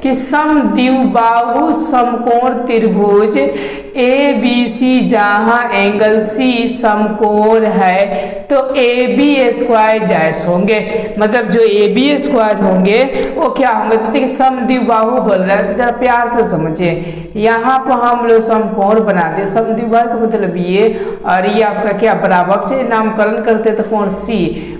कि समद्विबाहु समकोण त्रिभुज ए बी सी जहां एंगल सी समकोण है तो ए बी स्क्वायर डैश होंगे। मतलब जो ए बी स्क्वायर होंगे वो क्या होंगे, तो देखिए समद्विबाहु बोल रहा है तो जरा प्यार से समझिए। यहाँ पर हम लोग समकोण बनाते हैं, समद्विबाहु का मतलब ये और ये आपका क्या बराबर से नामकरण करते तो कोण सी,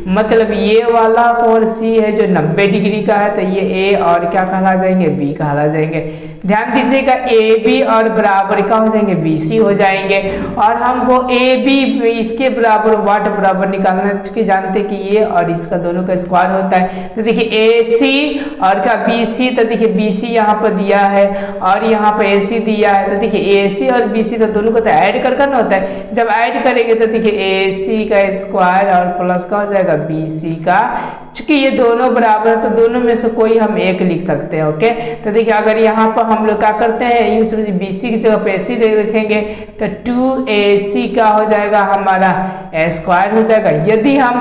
मतलब ये वाला कोण सी है जो 90 डिग्री का है तो ये ए और क्या कहला जाएंगे, बी कहला जाएंगे। ध्यान दीजिएगा ए बी और बराबर क्या हो जाएंगे, बी सी हो जाएंगे। और हमको ए बी इसके बराबर वाट बराबर निकालना है, चूंकि जानते हैं कि ये और इसका दोनों का स्क्वायर होता है तो देखिए ए सी और क्या बी सी, तो देखिए बी सी यहाँ पर दिया है और यहाँ पर ए सी दिया है तो देखिए ए सी और बी सी तो दोनों को तो ऐड कर करना होता है। जब ऐड करेंगे तो देखिए ए सी का स्क्वायर और प्लस का हो जाएगा बी सी का, चूंकि ये दोनों बराबर है तो दोनों में से कोई हम एक लिख सकते हैं। ओके, तो देखिए अगर यहाँ पर हम लोग क्या करते हैं, यूं समझिए बी सी की जगह पे ए सी रखेंगे तो 2ac का हो जाएगा हमारा स्क्वायर हो जाएगा। यदि हम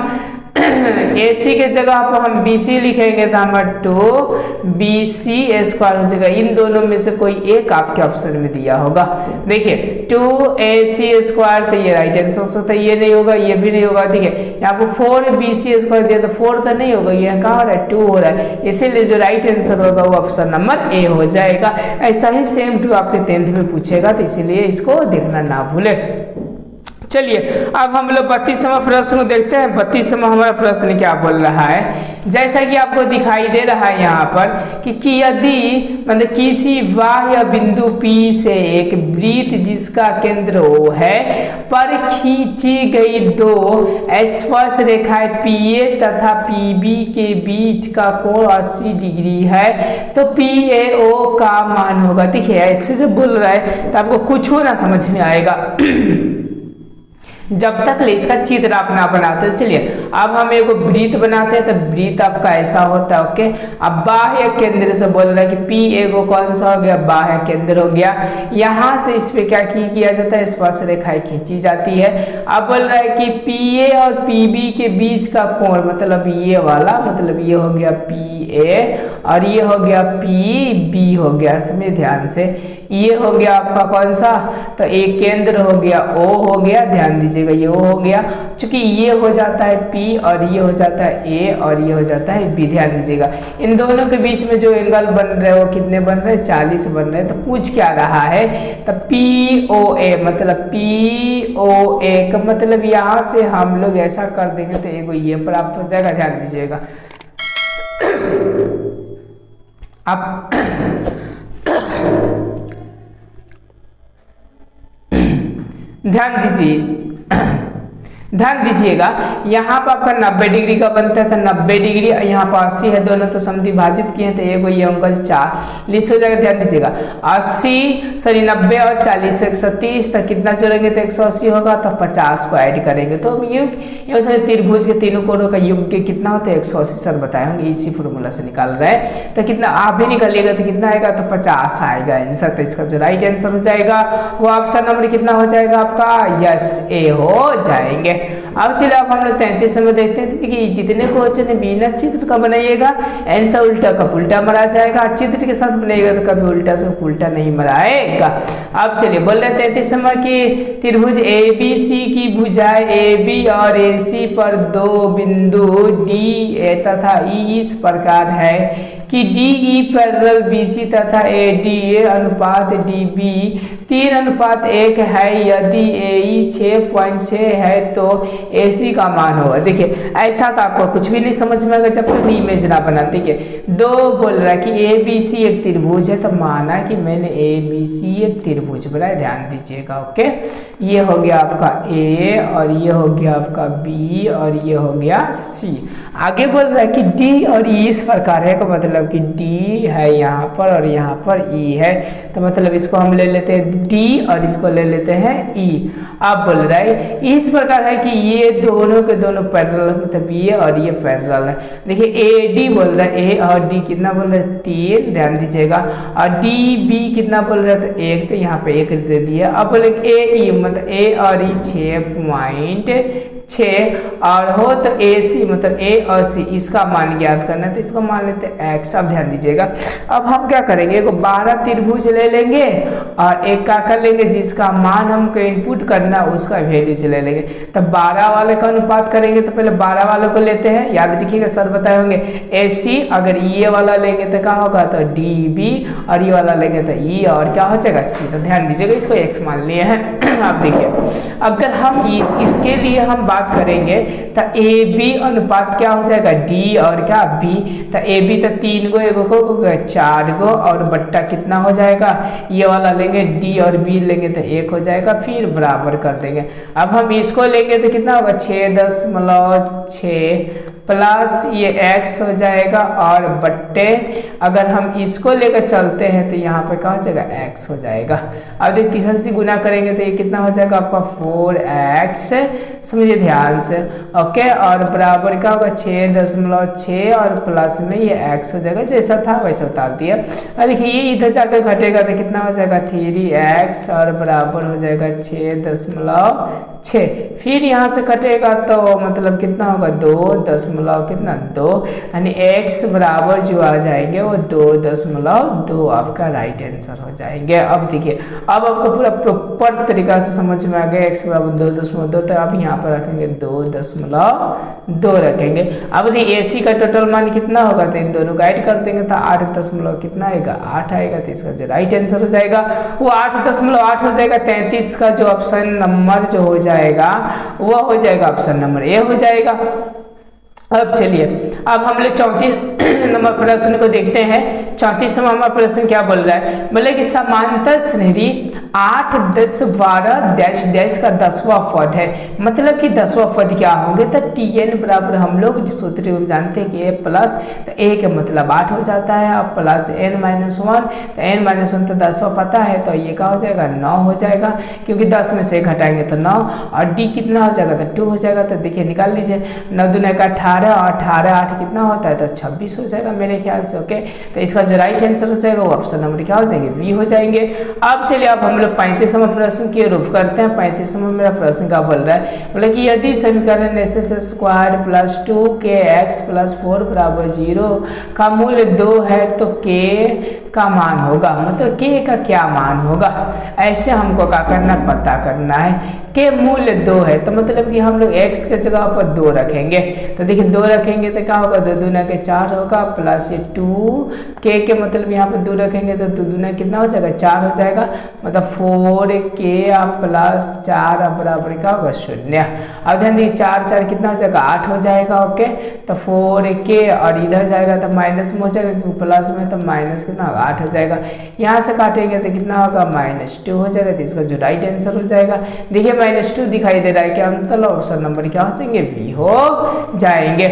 AC के जगह पर हम BC लिखेंगे तो हमारा 2BC स्क्वायर हो जाएगा। इन दोनों में से कोई एक आपके ऑप्शन में दिया होगा। देखिए 2AC स्क्वायर तो ये राइट आंसर हो सकता है, ये नहीं होगा, ये भी नहीं होगा। देखिए यहाँ पर 4BC स्क्वायर दिया तो 4 तो नहीं होगा, ये कहाँ हो रहा है 2 हो रहा है, इसीलिए जो राइट आंसर होगा वो ऑप्शन नंबर ए हो जाएगा। ऐसा ही सेम टू आपके 10th में पूछेगा तो इसीलिए इसको देखना ना भूले। चलिए अब हम लोग 32वां प्रश्न को देखते हैं। 32वां हमारा प्रश्न क्या बोल रहा है, जैसा कि आपको दिखाई दे रहा है यहाँ पर कि यदि मतलब किसी बाह्य बिंदु P से एक वृत्त जिसका केंद्र O है पर खींची गई दो स्पर्श रेखाएं PA तथा PB के बीच का कोण 80 डिग्री है तो PAO का मान होगा। देखिए ऐसे जब बोल रहा है तो आपको कुछ हो ना समझ में आएगा जब तक इसका चित्र आप ना बनाते। चलिए अब हम एक वृत्त बनाते हैं तो वृत्त आपका ऐसा होता है। ओके, अब बाह्य केंद्र से बोल रहा है कि P एगो कौन सा हो गया, बाह्य केंद्र हो गया। यहाँ से इस पे क्या किया जाता है, स्पर्श रेखाएं खींची जाती है। अब बोल रहा है कि PA और PB के बीच का कोण मतलब ये वाला, मतलब ये हो गया PA और ये हो गया PB हो गया। इसमें ध्यान से ये हो गया आपका कौन सा, तो एक केंद्र हो गया O हो गया, ध्यान दीजिए ये O हो गया। चूंकि ये हो जाता है P और ये हो जाता है A और ये हो जाता है B। ध्यान दीजिएगा इन दोनों के बीच में जो एंगल बन रहे हैं वो कितने बन रहे हैं, 40 बन रहे हैं। तो पूछ क्या रहा है, तो POA मतलब POA का मतलब यहाँ से हम लोग ऐसा कर देंगे तो एगो ये प्राप्त हो जाएगा। ध्यान दीजिएगा अब ध्यान दीजिएगा यहाँ पर आपका 90 डिग्री का बनता है तो 90 डिग्री यहाँ पर 80 है, दोनों तो समद्विभाजित किए हैं तो एगो ये एंगल 40 हो जाएगा। ध्यान दीजिएगा 90 और 40 130 तक कितना जोड़ेंगे तो 180 होगा, तो 50 को ऐड करेंगे तो ये त्रिभुज के तीनों कोणों का योग कितना होता है 180 सर बताए होंगे, इसी फॉर्मूला से निकाल रहे हैं। तो कितना आप भी निकालिएगा तो कितना आएगा, तो 50 आएगा आंसर। तो इसका जो राइट आंसर हो जाएगा वो ऑप्शन नंबर कितना हो जाएगा आपका, यस ए हो जाएंगे। अब चलिए अब हम लोग 33 में देखते हैं। देखिए जितने क्वेश्चन बिना चित्र का बनाइएगा आंसर उल्टा का उल्टा मरा जाएगा, चित्र के साथ बनाइएगा तो कभी उल्टा से उल्टा नहीं मराएगा। अब चलिए बोल रहे 33 नंबर की त्रिभुज ABC की भुजाएं AB और AC पर दो बिंदु D तथा E इस प्रकार है कि DE पैरेलल BC तथा ADA अनुपात DB 3:1 है। यदि AE 6.6 है तो AC का मान होगा। देखिए ऐसा तो आपको कुछ भी नहीं समझ में आएगा जब तक इमेज ना बना। ठीक है, दो बोल रहा है कि ABC एक त्रिभुज है तो माना कि मैंने ABC एक त्रिभुज बनाया। ध्यान दीजिएगा ओके, ये हो गया आपका A और ये हो गया आपका B और ये हो गया C। आगे बोल रहा है कि D और E इस प्रकार है, का मतलब कि D है यहाँ पर और यहाँ पर E है, तो मतलब इसको हम ले लेते हैं D और इसको ले लेते हैं E। अब बोल रहा है इस प्रकार है कि ये दोनों के दोनों पैरेलल मतलब ये और ये पैरेलल है। देखिए AD बोल रहा है A और D कितना बोल रहा है 3, ध्यान दीजिएगा, और DB कितना बोल रहा है तो 1, तो यहाँ पे 1 दे दिया। अब बोले AE मतलब A और E 6 और हो तो AC मतलब A और C इसका मान ज्ञात करना है, तो इसको मान लेते हैं x। अब ध्यान दीजिएगा, अब हम क्या करेंगे, एक 12 त्रिभुज ले लेंगे और एक का कर लेंगे जिसका मान हमको इनपुट करना उसका वैल्यू ले लेंगे। तो 12 वाले का अनुपात करेंगे तो पहले 12 वालों को लेते हैं, याद रखिएगा सर बताए होंगे AC, अगर ये वाला लेंगे तो क्या होगा, तो DB और ये वाला लेंगे तो E और क्या हो जाएगा C। तो ध्यान दीजिएगा इसको x मान लिए हैं। आप देखिए अगर हम इसके लिए हम बात करेंगे तो AB अनुपात क्या हो जाएगा D और क्या B, तो AB तो 3 गो, एगो को 4 गो और बट्टा कितना हो जाएगा, ये वाला लेंगे D और B लेंगे तो 1 हो जाएगा, फिर बराबर कर देंगे। अब हम इसको लेंगे तो कितना होगा 6.6 प्लस ये x हो जाएगा और बट्टे अगर हम इसको लेकर चलते हैं तो यहाँ पे क्या हो जाएगा x हो जाएगा। अब देखिए तीसरा से गुना करेंगे तो ये कितना हो जाएगा आपका 4x, समझिए ध्यान से, ओके, और बराबर क्या होगा 6.6 और प्लस में ये x हो जाएगा, जैसा था वैसा उतार दिया। और देखिए ये इधर जाकर घटेगा तो कितना हो जाएगा 3x और बराबर हो जाएगा 6.6, फिर यहाँ से कटेगा तो मतलब कितना होगा 2.2 यानी x बराबर जो आ जाएंगे वो 2.2 आपका राइट आंसर हो जाएंगे। अब देखिए अब आपको पूरा प्रॉपर तरीका से समझ में आ गया, x बराबर 2.2, तो आप यहाँ पर रखेंगे 2.2 रखेंगे। अब देखिए AC का टोटल मान कितना होगा, तो इन दोनों का ऐड कर देंगे तो 8 कितना आएगा 8 आएगा, तो इसका जो राइट आंसर हो जाएगा वो 8.8 हो जाएगा। 33 का जो ऑप्शन नंबर जो हो जाएगा वो हो जाएगा ऑप्शन नंबर ए हो जाएगा। अब चलिए अब हम लोग 34 नंबर प्रश्न को देखते हैं। 34वां हमारा प्रश्न क्या बोल रहा है, बोले कि समांतर श्रेणी 8, 10, 12 डैश डैश का 10वां पद है, मतलब कि 10वां पद क्या होंगे, तो Tn बराबर हम लोग सूत्र जानते हैं कि a प्लस, तो a का मतलब 8 हो जाता है, अब प्लस n-1, तो n-1 तो 10वां पता है, तो ये क्या हो जाएगा 9 हो जाएगा, क्योंकि 10 में से घटाएंगे तो 9, और d कितना हो जाएगा तो 2 हो जाएगा। तो देखिए निकाल लीजिए, 9 दूना का 18 और 18 8 कितना होता है तो 26 हो जाएगा मेरे ख्याल से, ओके। तो इसका जो राइट आंसर हो जाएगा वो ऑप्शन नंबर क्या हो जाएंगे बी हो जाएंगे। अब चलिए अब हम लोग 35वां प्रश्न की रूफ करते हैं। 35वां मेरा प्रश्न क्या बोल रहा है, बोले कि यदि समीकरण x² प्लस 2kx प्लस 4 बराबर 0 का मूल्य 2 है तो k का मान होगा, मतलब k का क्या मान होगा, ऐसे हमको क्या करना पता करना है। k मूल्य 2 है तो मतलब कि हम लोग x के जगह पर 2 रखेंगे, तो देखिए 2 रखेंगे तो क्या होगा 2 दूना के 4 होगा प्लस ये 2k के मतलब यहाँ पे 2 रखेंगे तो 2 दूना कितना हो जाएगा 4 हो जाएगा, मतलब 4k प्लस 4 बराबर क्या होगा 0। अब ध्यान दीजिए 4 4 कितना हो जाएगा 8 हो जाएगा, ओके। तो 4k और इधर जाएगा तो माइनस में हो जाएगा, क्योंकि प्लस में तो माइनस कितना होगा 8 हो जाएगा, यहाँ से काटेंगे तो कितना होगा -2 हो जाएगा, तो इसका जो राइट आंसर हो जाएगा देखिए -2 दिखाई दे रहा है, क्या मतलब ऑप्शन नंबर क्या हो जाएंगे बी हो जाएंगे।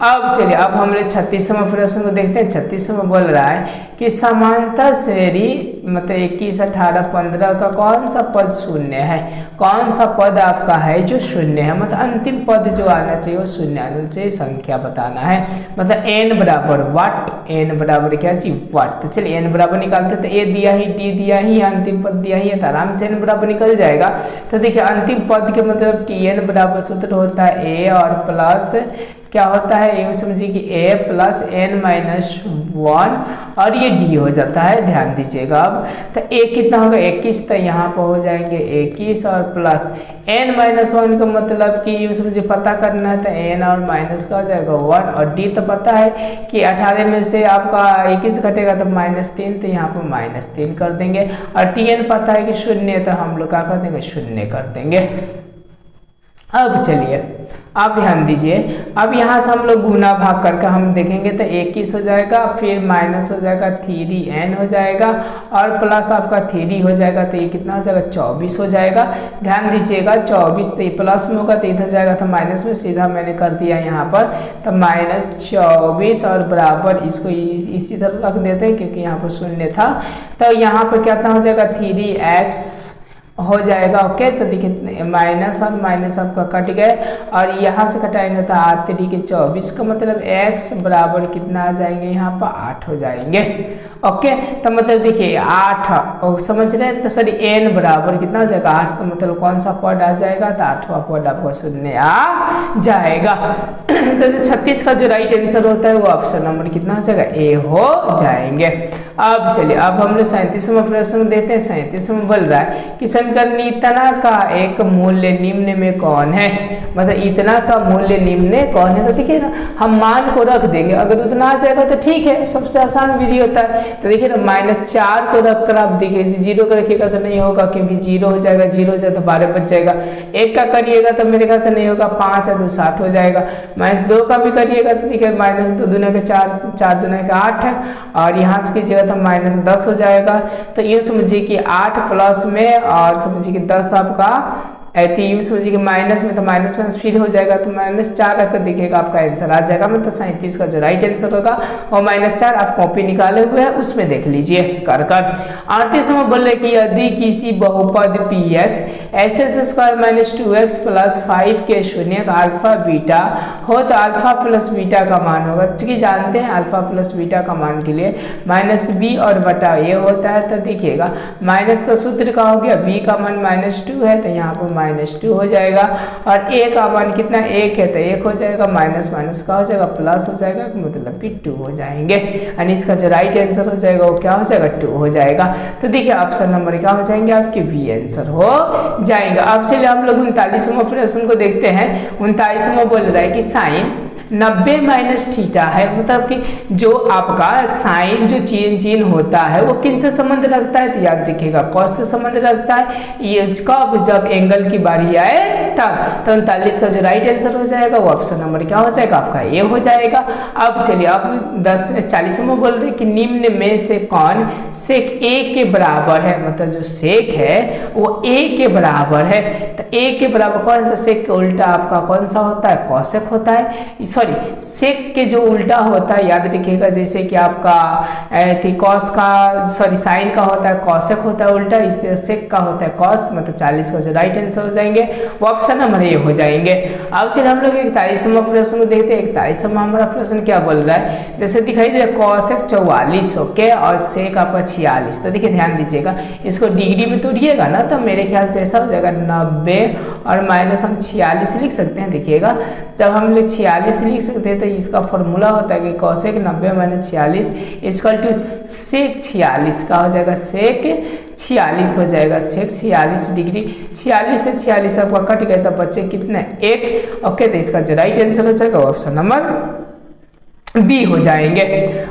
अब चलिए अब हम लोग 36वां प्रश्न को देखते हैं। 36वां बोल रहा है कि समांतर श्रेणी मतलब 21 18 15 का कौन सा पद शून्य है, कौन सा पद आपका है जो शून्य है, मतलब अंतिम पद जो आना चाहिए वो शून्य आना चाहिए, संख्या बताना है, मतलब n बराबर वाट, n बराबर क्या चाहिए वाट। तो चलिए n बराबर निकालते तो a दिया ही d दिया ही अंतिम पद दिया ही है, तो आराम से n बराबर निकल जाएगा। तो देखिए अंतिम पद के मतलब Tn बराबर सूत्र होता है a और प्लस क्या होता है ये समझिए कि a प्लस n-1 और ये d हो जाता है, ध्यान दीजिएगा। अब तो a कितना होगा 21, तो यहाँ पर हो जाएंगे 21 और प्लस n-1 का मतलब कि ये समझिए पता करना है, तो n और माइनस का हो जाएगा 1 और d तो पता है कि 18 में से आपका 21 घटेगा तो -3, तो यहाँ पर -3 कर देंगे, और Tn पता है कि 0, तो हम लोग क्या कर देंगे 0 कर देंगे। अब चलिए आप ध्यान दीजिए, अब यहाँ से हम लोग गुना भाग करके हम देखेंगे तो 21 हो जाएगा, फिर माइनस हो जाएगा 3n हो जाएगा और प्लस आपका 3 हो जाएगा, तो ये कितना हो जाएगा 24 हो जाएगा। ध्यान दीजिएगा 24 तो प्लस में होगा तो इधर जाएगा तो माइनस में, सीधा मैंने कर दिया यहाँ पर, तो -24 और बराबर इसको इसी तरह रख देते हैं क्योंकि यहाँ पर 0 था, तो यहाँ पर कितना हो जाएगा 3x हो जाएगा। ओके, तो देखिए माइनस और माइनस आपका कट गए और यहाँ से कटाएंगे तो 8 के 24 का मतलब x बराबर कितना आ जाएंगे, यहाँ पर 8 हो जाएंगे। ओके, तो मतलब देखिए 8 समझ रहे हैं, तो सॉरी n बराबर कितना हो जाएगा 8, तो मतलब कौन सा पद आ जाएगा, तो 8वां पद आपको शून्य आ जाएगा। तो जो 36 का जो राइट आंसर होता है वो ऑप्शन नंबर कितना हो जाएगा, ए हो जाएंगे। अब चलिए अब हम लोग 37वां प्रश्न देते हैं। 37वां बोल रहा है कि समीकरण इतना का एक मूल्य निम्न में कौन है, मतलब इतना का मूल्य निम्न कौन है। तो देखिए ना हम मान को रख देंगे, अगर उतना आ जाएगा तो ठीक है, सबसे आसान विधि होता है। तो देखिए ना -4 को रख कर आप देखिए 0 को रखिएगा तो नहीं होगा, क्योंकि 0 हो जाएगा, 0 हो जाए तो 12 बच जाएगा। 1 का करिएगा तो मेरे ख्याल से नहीं होगा, 5 है तो 7 हो जाएगा। -2 का भी करिएगा तो देखिए -2 दूना के 4, 4 दूना के 8 है, और यहाँ से कीजिएगा तो -10 हो जाएगा। तो ये समझिए कि 8 प्लस में और समझिए कि 10 आपका ऐसे यूज समझिए कि माइनस में, तो माइनस में फिर हो जाएगा, तो -4 रखकर देखिएगा आपका आंसर आ जाएगा। मतलब 37 का जो राइट आंसर होगा और -4 आप कॉपी निकाले हुए हैं उसमें देख लीजिए कर। 38वां बोल रहे कि यदि किसी बहुपद px x² - 2x + 5 के शून्य अल्फा बीटा हो तो अल्फा प्लस बीटा का मान होगा। चूंकि जानते हैं अल्फा प्लस बीटा का मान के लिए -b और बटा a होता है। तो देखिएगा माइनस तो सूत्र का हो गया, b का मान -2 है तो यहाँ पर -2 हो जाएगा, और a का मान कितना 1 है तो 1 हो जाएगा, माइनस माइनस का हो जाएगा प्लस हो जाएगा, मतलब कि 2 हो जाएंगे। यानी इसका जो राइट आंसर हो जाएगा वो क्या हो जाएगा, 2 हो जाएगा। तो देखिए ऑप्शन नंबर क्या हो जाएंगे आपके, बी आंसर हो जाएगा। अब चलिए हम लोग 39वां प्रश्न को देखते हैं। 39वां बोल रहा है कि साइन 90 - थीटा है, मतलब कि जो आपका साइन जो चेंज होता है वो किन से संबंध रखता है, तो याद रखिएगा कॉस से संबंध रखता है। ये कब, जब एंगल की बारी आए तब। तो 39 का जो राइट आंसर हो जाएगा वो ऑप्शन नंबर क्या हो जाएगा आपका, ए हो जाएगा। अब चलिए अब 40वां बोल रहे कि निम्न में से कौन सेक ए के बराबर है, मतलब जो सेक है वो ए के बराबर है। तो ए के बराबर कौन, तो सेक के उल्टा आपका कौन सा होता है, कॉसेक होता है। सॉरी सेक के जो उल्टा होता है याद रखिएगा, जैसे कि आपका कॉस का सॉरी साइन का होता है कॉसेक होता है उल्टा, इसलिए सेक का होता है कॉस। मतलब 40 का जो राइट आंसर हो जाएंगे वो ऑप्शन नंबर ए हो जाएंगे। अब फिर हम लोग 41वां प्रश्न को देखते हैं। 41वां हमारा प्रश्न क्या बोल रहा है, जैसे दिखाई दे कॉसेक 44 ओके और सेक आपका 46। तो देखिए ध्यान दीजिएगा, इसको डिग्री में तोड़िएगा ना तो मेरे ख्याल से ऐसा हो जाएगा 90 और माइनस हम 46 लिख सकते हैं। देखिएगा जब हम लोग 46 लिख सकते हैं तो इसका फॉर्मूला होता है कि कॉसेक 90 - 46 इक्वल टू सेक 46 का हो जाएगा, सेक 46 हो जाएगा, सेक 46 डिग्री। 46 से 46 आपका कट गया तो बच्चे कितने 1। ओके, तो इसका जो राइट आंसर हो जाएगा ऑप्शन नंबर बी हो जाएंगे।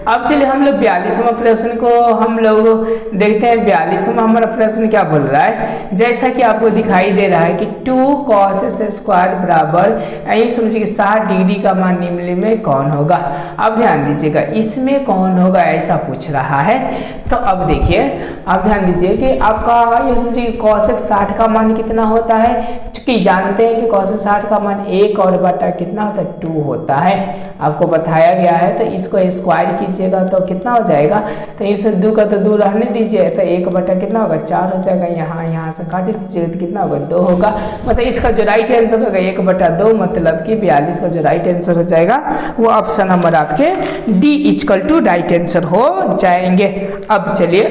अब चलिए हम लोग 42वां प्रश्न को हम लोग देखते हैं। 42वां हमारा प्रश्न क्या बोल रहा है, जैसा कि आपको दिखाई दे रहा है कि 2 cos स्क्वायर बराबर यही समझिए कि 60 डिग्री का मान निम्न में कौन होगा। अब ध्यान दीजिएगा इसमें कौन होगा ऐसा पूछ रहा है। तो अब देखिए आप ध्यान दीजिए कि आपका ये समझिए cos 60 का मान कितना होता है, क्योंकि जानते हैं कि cos 60 का मान 1 और बटा कितना होता है 2 होता है, आपको बताया गया है। तो इसको स्क्वायर कीजिएगा तो कितना हो जाएगा, तो इसे 2 का तो 2 रहने दीजिए, तो 1 बटा कितना होगा 4 हो जाएगा। यहाँ से काट दीजिएगा तो कितना होगा 2 होगा। मतलब इसका जो राइट आंसर होगा 1 बटा 2, मतलब कि 42 का जो राइट आंसर हो जाएगा वो ऑप्शन नंबर आपके D equal to right answer हो जाएंगे। अब चलिए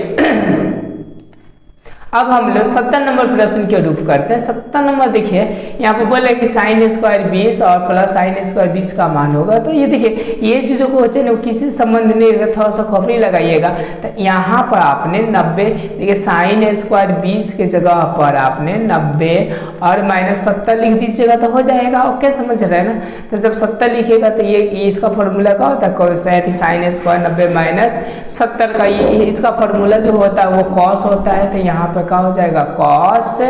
अब हम लोग 70 नंबर प्रश्न के रूप करते हैं। 70 नंबर देखिए यहाँ पे बोले कि साइन स्क्वायर 20 और प्लस साइन स्क्वायर 20 का मान होगा। तो ये देखिए ये चीज़ों को बच्चे ने किसी संबंध नहीं, थोड़ा सा खोपड़ी लगाइएगा। तो यहाँ पर आपने 90 देखिए साइन स्क्वायर 20 के जगह पर आपने 90 और -70 लिख दीजिएगा तो हो जाएगा। ओके समझ रहे हैं ना। तो जब 70 लिखिएगा तो ये इसका फॉर्मूला क्या होता है, साइन स्क्वायर 90 - 70 का ये इसका फॉर्मूला जो होता है वो कॉस होता है। तो यहाँ पर क्या हो जाएगा कॉस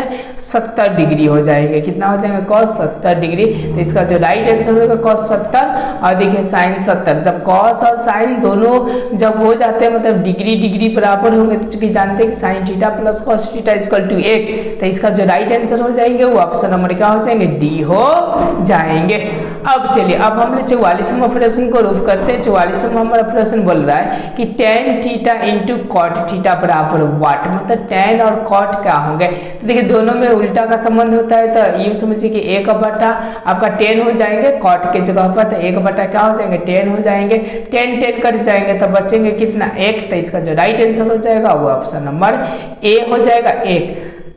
70 डिग्री हो जाएगा। कितना हो जाएगा कॉस 70 डिग्री। तो इसका जो राइट आंसर होगा कॉस 70 और देखिए साइन 70। जब कॉस और साइन दोनों जब हो जाते हैं मतलब डिग्री डिग्री बराबर होंगे, तो चूंकि जानते हैं कि sine theta plus cos theta equal to 1, तो इसका जो राइट आंसर हो जाएंगे वो ऑप्शन नंबर क्या हो जाएंगे डी हो जाएंगे। अब चलिए अब हम लोग 44वां प्रश्न को रूफ करते हैं। 44वां हमारा प्रश्न बोल रहा है कि tan theta into cot theta बराबर वाट, मतलब tan और कॉट क्या होंगे। तो देखिए दोनों में उल्टा का संबंध होता है, तो यूं समझिए कि 1/, आपका 10 हो जाएंगे कॉट के जगह पर, तो 1/, क्या हो जाएंगे 10 हो जाएंगे, 10 कट जाएंगे तो बचेंगे कितना 1, तो इसका जो राइट आंसर हो जाएगा वो ऑप्शन नंबर ए हो जाएगा 1।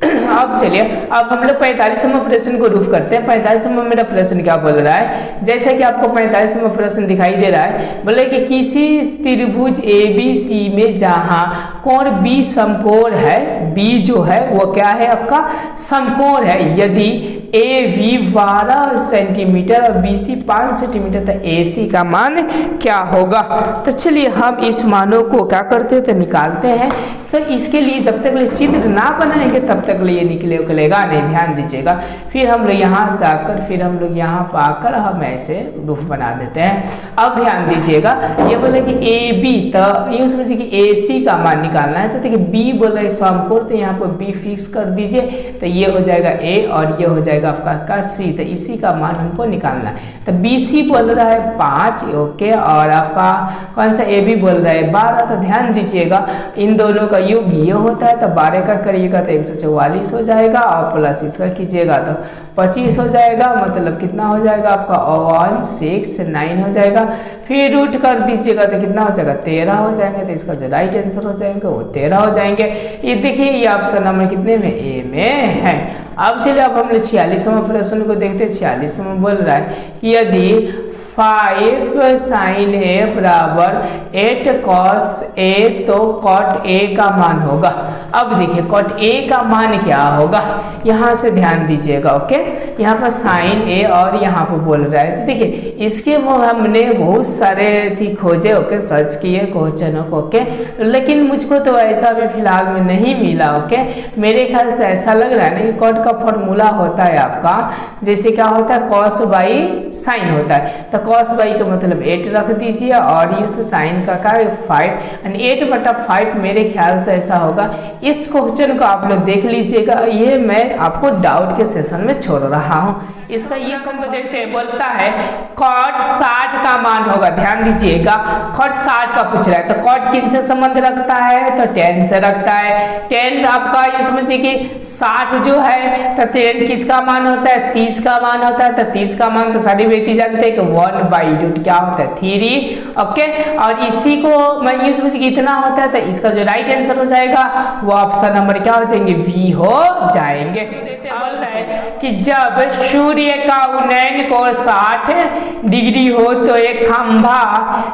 अब चलिए अब हम लोग 45वां प्रश्न को रूफ करते हैं। 45वां मेरा प्रश्न क्या बोल रहा है, जैसे कि आपको 45वां प्रश्न दिखाई दे रहा है, बोले कि किसी त्रिभुज ABC में जहां कोण B समकोण है, B जो है वो क्या है आपका समकोण है, यदि AB 12 सेंटीमीटर और BC 5 सेंटीमीटर, तो AC का मान क्या होगा। तो चलिए हम इस मानों को क्या करते हैं तो निकालते हैं। तो इसके लिए जब तक चित्र ना बनाएंगे तब तक ये निकलेगा नहीं, ध्यान दीजिएगा। फिर हम लोग यहाँ से आकर फिर हम लोग यहाँ पर आकर हम ऐसे रूफ बना देते हैं। अब ध्यान दीजिएगा, ये बोले कि AB, तो यूँ समझिए कि AC का मान निकालना है। तो देखिए B बोले समकोण, तो यहाँ पर B फिक्स कर दीजिए, तो ये हो जाएगा A और ये हो जाएगा आपका C, तो इसी का मान हमको निकालना है। तो BC बोल रहा है 5, ओके, और आपका कौन सा AB बोल रहा है 12। तो ध्यान दीजिएगा इन दोनों का योग ये होता है, तो 12 का करिएगा तो 144 हो जाएगा, और प्लस इसका कीजिएगा तो 25 हो जाएगा, मतलब कितना हो जाएगा आपका 169 हो जाएगा। फिर रूट कर दीजिएगा तो कितना हो जाएगा 13 हो जाएंगे, तो इसका जो राइट आंसर हो जाएंगे वो 13 हो जाएंगे। ये देखिए ये ऑप्शन नंबर कितने में ए में है। अब चलिए अब हम 46वां प्रश्न को देखते हैं। 46वां बोल रहा है कि यदि 5 sin A बराबर 8 cos A, तो cot A का मान होगा। अब देखिए cot A का मान क्या होगा, यहाँ से ध्यान दीजिएगा, ओके। यहाँ पर sin A और यहाँ पर बोल रहा है, तो देखिए इसके हमने बहुत सारे थी खोजे, ओके, सर्च किए क्वेश्चनों को, ओके, लेकिन मुझको तो ऐसा भी फिलहाल में नहीं मिला, ओके। मेरे ख्याल से ऐसा लग रहा है ना कि cot का फॉर्मूला होता है आपका, जैसे क्या होता है cos बाई sin होता है, तो cos बाई का मतलब 8 रख दीजिए और ये साइन का 5 एंड 8/5 मेरे ख्याल से ऐसा होगा। इस क्वेश्चन को आप लोग देख लीजिएगा, ये मैं आपको डाउट के सेशन में छोड़ रहा हूँ। इसका ये को देखते हैं, बोलता है cot 60 का मान होगा। ध्यान दीजिएगा cot 60 का पूछ रहा है, तो cot किन से संबंध रखता है तो 10 से रखता है। 10 आपका ये समझिए कि 60 जो है तो 10 किसका मान होता है 30 का मान होता है, तो 30 का मान तो सारी व्यक्ति जानते हैं कि 1/√, क्या होता है 3, ओके। और इसी को मैं ये समझिए कि इतना होता है, तो इसका जो राइट आंसर हो जाएगा वो ऑप्शन नंबर क्या हो जाएंगे V हो जाएंगे। बोल रहा है कि जब सूर्य का उन्नयन कोण 60 डिग्री हो तो एक खंभा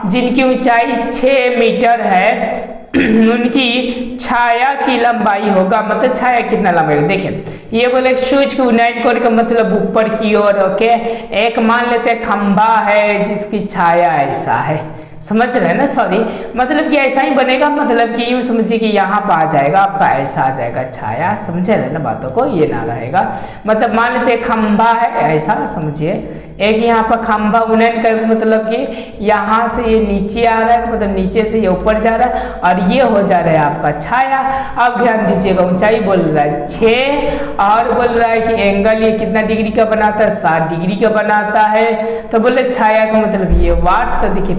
जिनकी ऊंचाई 6 मीटर है उनकी छाया की लंबाई होगा, मतलब छाया कितना लंबाई होगा। देखिए ये बोले सूर्य के उन्नयन कोण का मतलब ऊपर की ओर, ओके। एक मान लेते हैं खंभा है जिसकी छाया ऐसा है, समझ रहे हैं ना, सॉरी मतलब कि ऐसा ही बनेगा, मतलब कि यूं समझिए कि यहाँ पर आ जाएगा आपका ऐसा आ जाएगा छाया, समझे रहे ना बातों को, ये ना रहेगा। मतलब मान लेते हैं खंभा है ऐसा, समझिए एक यहाँ पर खंभा उन्नयन कर मतलब कि यहाँ से ये नीचे आ रहा है, मतलब नीचे से ये ऊपर जा रहा है और ये हो जा रहा है आपका छाया। अब ध्यान दीजिएगा ऊंचाई बोल रहा है 6 और बोल रहा है कि एंगल ये कितना डिग्री का बनाता है 60 डिग्री का बनाता है। तो बोले छाया का मतलब ये वाट, तो देखिए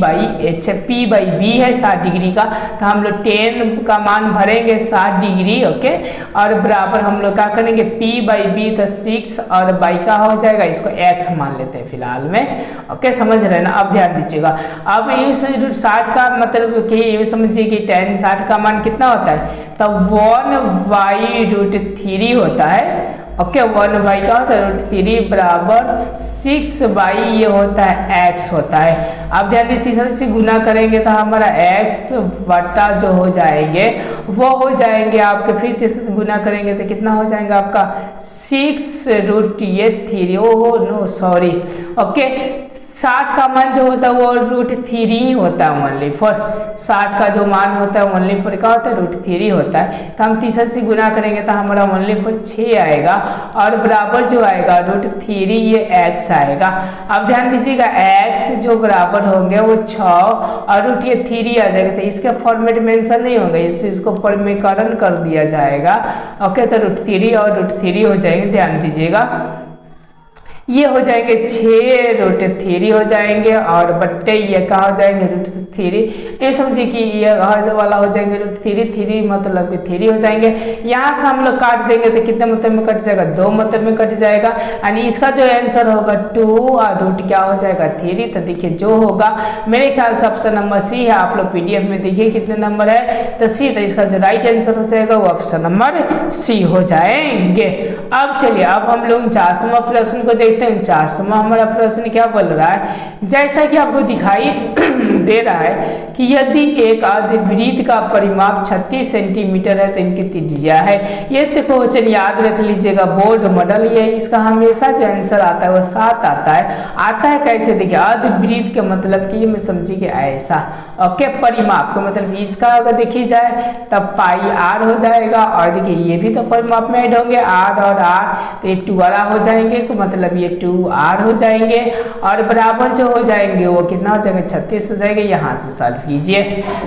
P/H P/B है 60 डिग्री का, तो हम लोग 10 का मान भरेंगे 60 डिग्री, ओके। और बराबर हम लोग क्या करेंगे P/B, तो 6 और बाई का हो जाएगा, इसको x मान लेते हैं फिलहाल में, ओके, समझ रहे हैं ना। अब ध्यान दीजिएगा, अब ये 60 का मतलब कि ये समझिए कि 10 60 का मान कितना होता है, तो 1/√3 होता है, ओके। 1/, का होता है √3 बराबर 6/, ये होता है x होता है। अब ध्यान दीजिए तीसरे से गुना करेंगे तो हमारा x बटा जो हो जाएंगे वो हो जाएंगे आपके, फिर तीसरे से गुना करेंगे तो कितना हो जाएगा आपका 6√3, ओहो नो सॉरी, ओके। 60 का मान जो होता है वो √3 ही होता है, ओनली फॉर 60 का जो मान होता है ओनली फॉर क्या होता है √3 होता है। तो हम तीसरे से गुना करेंगे तो हमारा ओनली फॉर 6 आएगा और बराबर जो आएगा √3 ये x आएगा। अब ध्यान दीजिएगा x जो बराबर होंगे वो 6 और √3 आ जाएगा, तो इसके फॉर्मेट मेंशन नहीं होगा, इसको परिमेयकरण कर दिया जाएगा, ओके। तो √3 और √3 हो जाएंगे, ध्यान दीजिएगा ये हो जाएंगे 6√3 हो जाएंगे और बट्टे ये क्या हो जाएंगे √3। ये समझिए कि ये वाला हो जाएंगे √3 मतलब कि 3 हो जाएंगे। यहाँ से हम लोग काट देंगे तो कितने मतलब में कट जाएगा, 2 मतलब में कट जाएगा। यानी इसका जो आंसर होगा 2 और रूट क्या हो जाएगा 3। तो देखिए जो होगा मेरे ख्याल से ऑप्शन नंबर सी है। आप लोग पीडीएफ में देखिए कितने नंबर है तो सी। तो इसका जो राइट आंसर हो जाएगा वो ऑप्शन नंबर सी हो जाएंगे। अब चलिए अब हम लोग 4वां प्रश्न को देखते हैं। 4वां हमारा प्रश्न क्या बोल रहा है, जैसा कि आपको दिखाई दे रहा है कि यदि एक अर्धवृत्त का परिमाप 36 सेंटीमीटर है तो इनकी त्रिज्या है। ये तो क्वेश्चन याद रख लीजिएगा, बोर्ड मॉडल। ये इसका हमेशा जो आंसर आता है वो 7 आता है कैसे, देखिए अर्धवृत्त का मतलब कि मैं समझिए ऐसा ओके, परिमाप का मतलब इसका अगर देखी जाए तब पाई आर हो जाएगा और देखिए ये भी तो परिमाप में ऐड होंगे आर और आर, तो ये 2r हो जाएंगे मतलब ये 2r हो जाएंगे और बराबर जो हो जाएंगे वो कितना हो जाएगा 36 हो जाएगा। यहाँ से सॉल्व कीजिए।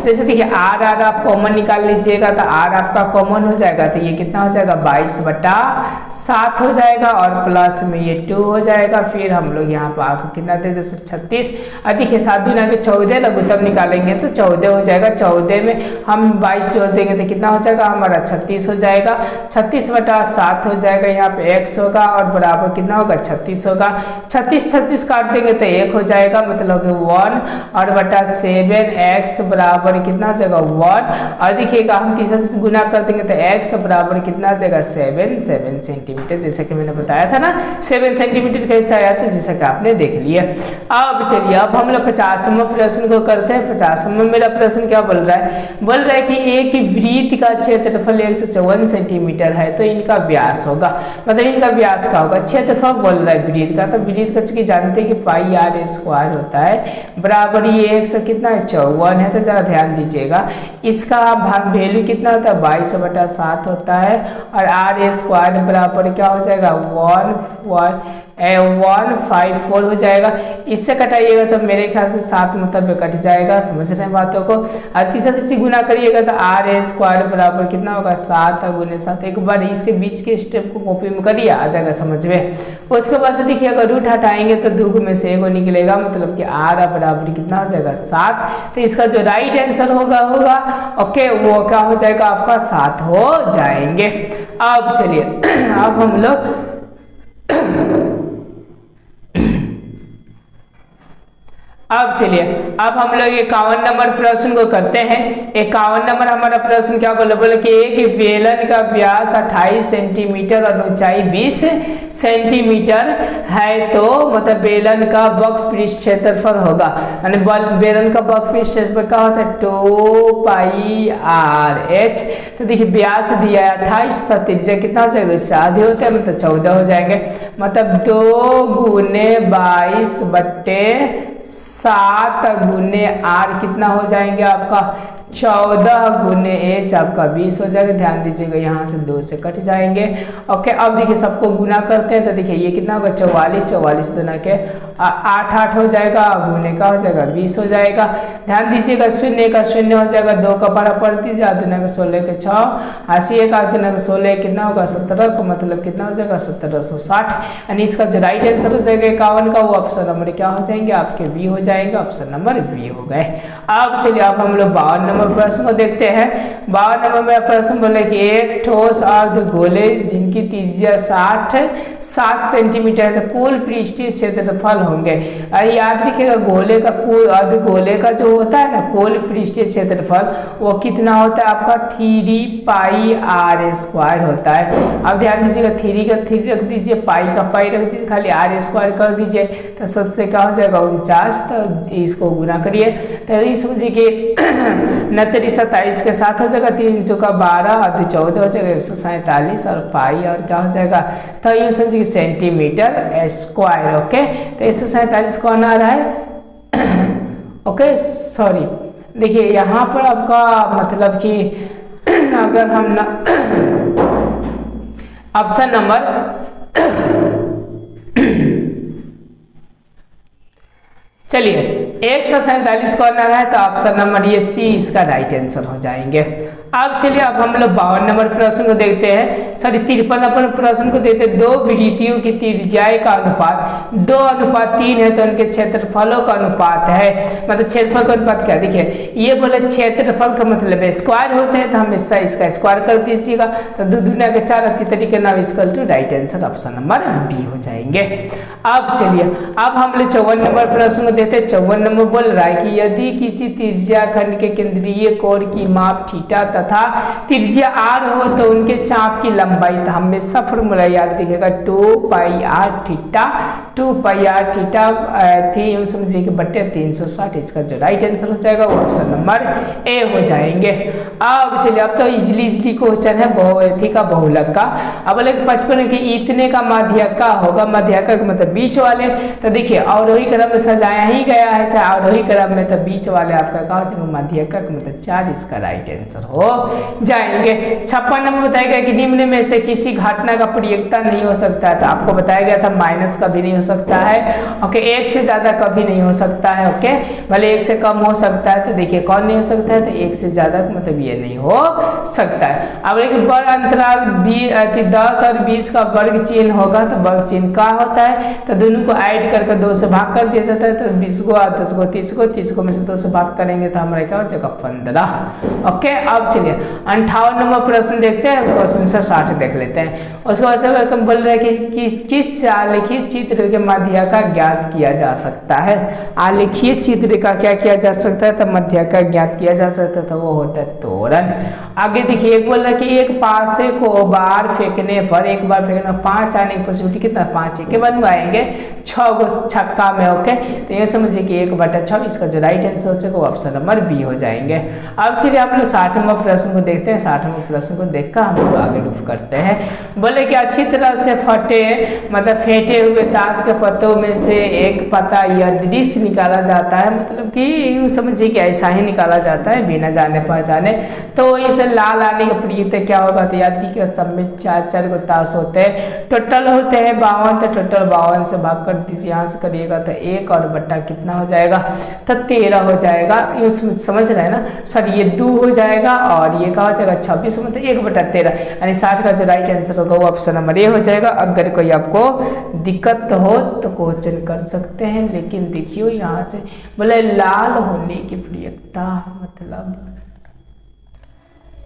जैसे देखिए आर आप कॉमन निकाल लीजिएगा तो आर आपका कॉमन हो जाएगा तो ये कितना हो जाएगा 22/7 हो जाएगा और प्लस में ये 2 हो जाएगा। फिर हम लोग यहाँ पर आपको कितना दे दे 36 और देखिए 7 दूना के 14 लघुत्तम निकालेंगे तो 14 हो जाएगा। 14 में हम 22 जोड़ देंगे तो कितना हो जाएगा हमारा 36 हो जाएगा। 36/7 हो जाएगा, यहाँ पे x होगा और बराबर कितना होगा 36 होगा। 36 काट देंगे तो 1 हो जाएगा मतलब 1 और बटा 7x बराबर कितना हो जाएगा 1 और देखिएगा हम 3 से गुना कर देंगे तो x बराबर कितना हो जाएगा 7 सेंटीमीटर। जैसा कि मैंने बताया था ना 7 सेंटीमीटर कैसे आया था जैसा कि आपने देख लिया। अब चलिए अब हम लोग 50वां प्रश्न को करते हैं। 50वां मेरा प्रश्न क्या बोल रहा है कि एक वृत्त का क्षेत्रफल 154 सेंटीमीटर है तो इनका व्यास होगा, मतलब इनका व्यास का होगा। क्षेत्रफल बोल रहा है वृत्त का, तो वृत्त का चूंकि जानते हैं कि पाई आर स्क्वायर होता है बराबर ये 100 कितना है 54 है। तो जरा ध्यान दीजिएगा इसका वैल्यू कितना होता है 22/7 होता है और आर स्क्वायर बराबर क्या हो जाएगा 154 हो जाएगा। इससे कटाइएगा तो मेरे ख्याल से 7 मतलब कट जाएगा, समझ रहे हैं बातों को। और 3 से गुना करिएगा तो आर स्क्वायर बराबर कितना होगा 7 × 7। एक बार इसके बीच के स्टेप को कॉपी में करिए आ जाएगा समझ में। उसके बाद से देखिए अगर रूट हटाएंगे तो 2 में से 1 निकलेगा मतलब कि आर बराबर कितना हो जाएगा 7। तो इसका जो राइट आंसर होगा ओके वो क्या हो जाएगा आपका 7 हो जाएंगे। अब चलिए अब हम लोग अब हम लोग 51 नंबर प्रश्न को करते हैं। 51 नंबर हमारा प्रश्न क्या बोले कि एक बेलन का व्यास 28 सेंटीमीटर और ऊंचाई 20 सेंटीमीटर है तो मतलब बेलन का वक्रपृष्ठ क्षेत्रफल होगा, यानी बेलन का वक्रपृष्ठ क्षेत्रफल क्या होता है 2πr/h। तो देखिए व्यास दिया है 28 तो त्रिज्या कितना हो जाएगा इससे आधे होते हैं मतलब 14 हो जाएंगे, मतलब 2 × 22/7 × कितना हो जाएंगे आपका 14 × h आपका 20 हो जाएगा। ध्यान दीजिएगा यहाँ से 2 से कट जाएंगे ओके। अब देखिए सबको गुना करते हैं तो देखिए ये कितना होगा 44 दुना के 8 हो जाएगा, गुने का हो जाएगा 20 हो जाएगा। ध्यान दीजिएगा 0 का 0 हो जाएगा, 2 का 12 पढ़ दीजिए, 8 दुना के 16 के 6, 80 का 8 दुना के 16 कितना होगा 17 को मतलब कितना हो जाएगा 1760। यानी इसका जो राइट आंसर हो जाएगा 51 का वो ऑप्शन नंबर क्या हो जाएंगे आपके बी हो जाएंगे, ऑप्शन नंबर बी हो गए। अब चलिए अब हम लोग 52 नंबर प्रश्न को देखते हैं। 52 नंबर में प्रश्न बोले कि एक ठोस अर्धगोले जिनकी त्रिज्या 7 सेंटीमीटर है तो कुल पृष्ठीय क्षेत्रफल होंगे। अरे याद रखिएगा गोले का कुल अर्धगोले का जो होता है ना कुल पृष्ठीय क्षेत्रफल वो कितना होता है आपका 3πr² होता है। अब ध्यान दीजिएगा 3 का 3 रख दीजिए, पाई का पाई रख दीजिए, खाली r² कर दीजिए तो 7 से क्या हो जाएगा 49। तो इसको गुना करिए तो ये समझिए कि 29 27 के साथ हो जाएगा 300 का 12 और 14 हो जाएगा 147 और पाई और क्या हो जाएगा तो ये समझिए सेंटीमीटर स्क्वायर ओके। तो 147 कौन आ रहा है ओके सॉरी देखिए यहाँ पर आपका मतलब कि अगर हम ना ऑप्शन नंबर चलिए 147 कॉर्नर है, तो ऑप्शन नंबर ये सी इसका राइट आंसर हो जाएंगे। अब चलिए अब हम लोग 52 नंबर प्रश्न को देखते हैं, सॉरी 53 नंबर प्रश्न को देखते हैं। दो विद्युतियों की त्रिज्याएं का अनुपात 2:3 है, तो उनके क्षेत्रफलों का अनुपात है, मतलब क्षेत्रफल का अनुपात क्या, देखिए ये बोले क्षेत्रफल का मतलब स्क्वायर होते हैं, तो हमेशा इसका स्क्वायर कर दीजिएगा, तो 2 दूना के 4 तरीके नाम equal to right answer option number B हो जाएंगे। अब चलिए अब हम लोग 54 नंबर प्रश्न को देखते हैं। 54 नंबर बोल रहा है कि यदि किसी त्रिज्या खंड के केंद्रीय कोण की माप थीटा तथा त्रिज्या r हो, तो उनके चाप की लंबाई, तो हमेशा फॉर्मूला याद रखिएगा 2πr थीटा, 2πr थीटा थी समझिए कि बटे 360, इसका जो राइट आंसर हो जाएगा वो ऑप्शन नंबर ए हो जाएंगे। अब चलिए अब तो इजली क्वेश्चन है बहुएथी का बहुलक का। अब बोले 55 के इतने का माध्यक का होगा, माध्यक का मतलब बीच वाले, तो देखिए अवरोही क्रम में सजाया ही गया है, चाहे अवरोही क्रम में, तो बीच वाले आपका कहा जाएगा माध्यक का मतलब 4, इसका राइट आंसर हो जाएंगे। 56 नंबर बताया गया कि निम्न में से किसी घटना का प्रयोक्ता नहीं हो सकता है, तो आपको बताया गया था माइनस कभी नहीं हो सकता है, ओके 1 से ज्यादा कभी नहीं हो सकता है, ओके भले 1 से कम हो सकता है, तो देखिए कौन नहीं हो सकता है, तो 1 से ज्यादा मतलब ये नहीं हो सकता है। अब एक वर्ग अंतराल 10 और 20 का वर्ग चिन्ह होगा, तो वर्ग चिन्ह का होता है, तो दोनों को ऐड करके 2 से भाग कर दिया जाता है, तो 20 को 10 को 30 को में से 2 से भाग करेंगे तो हमारा क्या हो जाएगा 15, ओके। अब चलिए 58 नंबर प्रश्न देखते हैं, उसको 60 देख लेते हैं। उसके बाद से बोल रहे हैं कि किस आलेखीय चित्र के मध्य का ज्ञात किया जा सकता है, आलेखीय चित्र का क्या किया जा सकता है, तो मध्य का ज्ञात किया जा सकता है, तो वो होता है तोरण। आगे देखिए एक बोल रहा है कि एक पासे को बार फेंकने पर, एक बार फेंकने 5 आने की पॉसिबिलिटी कितना, 5 के बनवाएंगे 6 को छक्का में, ओके तो ये समझिए कि 1/6, इसका जो राइट आंसर हो जाएगा वो ऑप्शन नंबर बी हो जाएंगे। अब चलिए हम लोग 60 नंबर प्रश्न को देखते हैं। 60 नंबर प्रश्न को देखकर हम लोग आगे मूव करते हैं। बोले कि अच्छी तरह से फटे मतलब फेंटे हुए ताश के पत्तों में से एक पत्ता या दृश्य निकाला जाता है, मतलब कि यूँ समझिए कि ऐसा ही निकाला जाता है बिना जाने पहचाने, तो इसे लाल आने के प्रयुक्त क्या होगा, तो याद कीजिए सब में 4 को ताश होते हैं, टोटल होते हैं 52, तो टोटल 52 से भाग कर दीजिए, यहाँ से करिएगा तो 1 और बट्टा कितना हो जाएगा, तो 13 हो जाएगा, यूँ समझ रहे हैं ना सर, ये 2 हो जाएगा और ये क्या हो जाएगा 26, मतलब 1/13, यानी 60 का जो राइट आंसर होगा वो ऑप्शन नंबर ए हो जाएगा। अगर कोई आपको दिक्कत हो तो क्वेश्चन कर सकते हैं, लेकिन देखियो यहाँ से बोले लाल होने की प्रयोक्ता मतलब,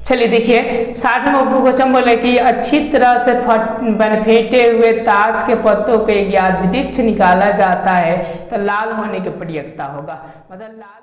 चलिए देखिए 60 नंबर क्वेश्चन बोले कि अच्छी तरह से फेंटे हुए ताश के पत्तों के या वृक्ष निकाला जाता है, तो लाल होने की प्रयोक्ता होगा, मतलब लाल